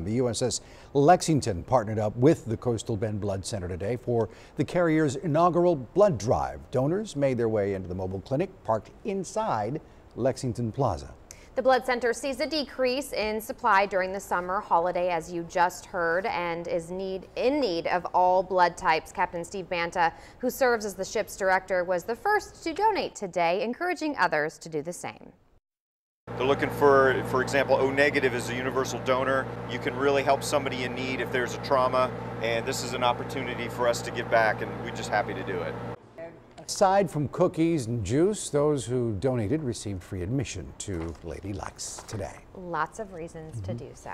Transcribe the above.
The U.S.S. Lexington partnered up with the Coastal Bend Blood Center today for the carrier's inaugural blood drive. Donors made their way into the mobile clinic parked inside Lexington Plaza. The blood center sees a decrease in supply during the summer holiday, as you just heard, and is in need of all blood types. Captain Steve Banta, who serves as the ship's director, was the first to donate today, encouraging others to do the same. They're looking for example, O negative is a universal donor. You can really help somebody in need if there's a trauma, and this is an opportunity for us to give back, and we're just happy to do it. Aside from cookies and juice, those who donated received free admission to Lady Lex today. Lots of reasons to do so.